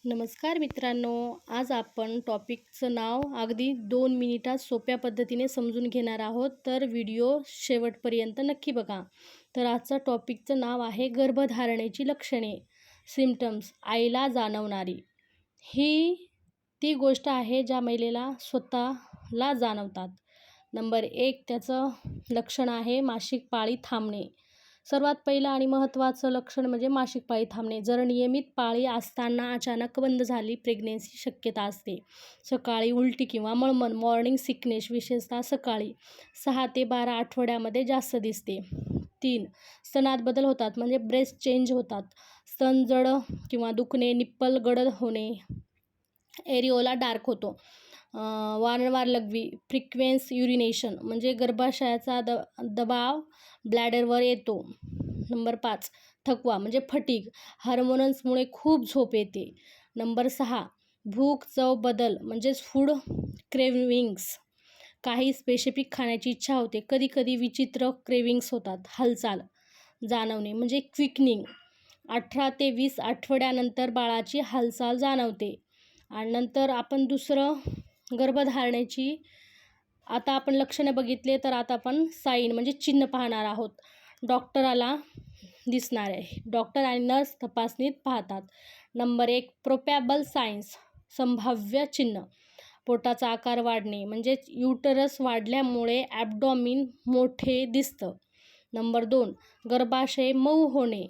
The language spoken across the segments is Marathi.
नमस्कार मित्रांनो, आज आपण टॉपिकचं नाव अगदी 2 मिनिटात सोप्या पद्धतीने समजून घेणार आहोत. तर व्हिडिओ शेवटपर्यंत नक्की बघा. तर आजचं टॉपिकचं नाव आहे गर्भधारणेची लक्षणे, सिम्पटम्स, आईला जाणवणारी. ही ती गोष्ट आहे ज्या महिलेला स्वतःला जाणवतात. नंबर 1 त्याचं लक्षण आहे मासिक पाळी थांबणे. सर्वात पहिलं आणि महत्त्वाचं लक्षण म्हणजे मासिक पाळी थांबणे. जर नियमित पाळी असताना अचानक बंद झाली, प्रेग्नेन्सी शक्यता असते. सकाळी उलटी किंवा मळमळ, मॉर्निंग सिकनेस, विशेषतः सकाळी 6 ते 12 आठवड्यामध्ये जास्त दिसते. 3 स्तनात बदल होतात म्हणजे ब्रेस्ट चेंज होतात. स्तन जड किंवा दुखणे, निप्पल गडद होणे, एरिओला डार्क होतो. वारंवार लघवी, फ्रिक्वेन्स युरिनेशन म्हणजे गर्भाशयाचा दबाव ब्लॅडरवर येतो. नंबर 5 थकवा म्हणजे फटीग, हार्मोन्समुळे खूप झोप येते. नंबर 6 भूक चव बदल म्हणजेच फूड क्रेविंग्स, काही स्पेसिफिक खाण्याची इच्छा होते. कधी कधी विचित्र क्रेविंग्स होतात. हालचाल जाणवणे म्हणजे क्विकनिंग, 18 ते 20 आठवड्यानंतर बाळाची हालचाल जाणवते. आणि नंतर आपण दुसरं गर्भधारणेची आता आपण लक्षणे बघितले, तर आता आपण साईन म्हणजे चिन्ह पाहणार आहोत. डॉक्टराला दिसणार आहे. डॉक्टर आणि नर्स तपासणीत पाहतात. नंबर 1 प्रोबॅबल सायन्स, संभाव्य चिन्ह, पोटाचा आकार वाढणे म्हणजेच युटरस वाढल्यामुळे ॲब्डॉमिन मोठे दिसतं. नंबर 2 गर्भाशय मऊ होणे.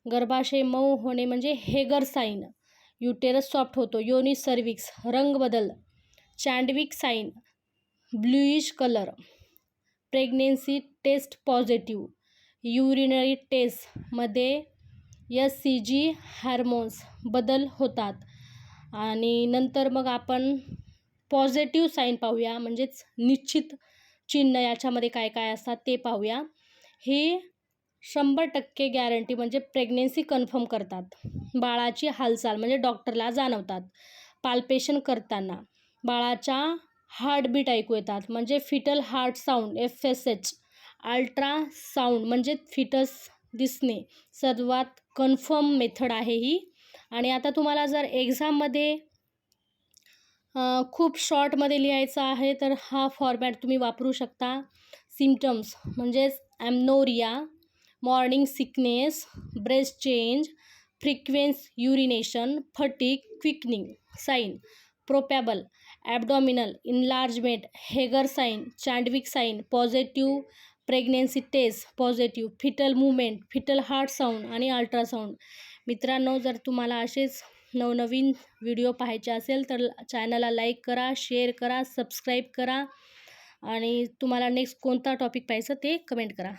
गर्भाशय मऊ होणे म्हणजे हेगर साईन, युटेरस सॉफ्ट होतो. योनी सर्विक्स, रंग बदल, Chadwick sign, bluish colour. Pregnancy test positive, urinary टेस्टमध्ये SCG हार्मोन्स बदल होतात. आणि नंतर मग आपण पॉझिटिव्ह साईन पाहूया, म्हणजेच निश्चित चिन्ह याच्यामध्ये काय काय असतात ते पाहूया. ही 100% गॅरंटी म्हणजे प्रेग्नेन्सी कन्फर्म करतात. बाळाची हालचाल म्हणजे डॉक्टरला जाणवतात. पाल्पेशन करताना बाळाच्या हार्टबीट ऐकू येतात म्हणजे fetal heart sound FSH. Ultrasound म्हणजे फिटस दिसणे. सर्वात कन्फर्म मेथड आहे ही. आणि आता तुम्हाला जर एक्झाममध्ये खूप शॉर्टमध्ये लिहायचं आहे तर हा फॉर्मॅट तुम्ही वापरू शकता. सिम्पटम्स म्हणजेच amenorrhoea, morning sickness, breast change, frequent urination, fatigue, quickening. Sign probable, abdominal enlargement, Hegar sign, Chadwick sign, positive pregnancy test positive, foetal movement, foetal heart sound आणि अल्ट्रासाऊंड. मित्रांनो, जर तुम्हाला असेच नवनवीन व्हिडिओ पाहायचे असेल तर चॅनलला लाईक करा, शेअर करा, सबस्क्राईब करा आणि तुम्हाला नेक्स्ट कोणता टॉपिक पाहायचं ते कमेंट करा.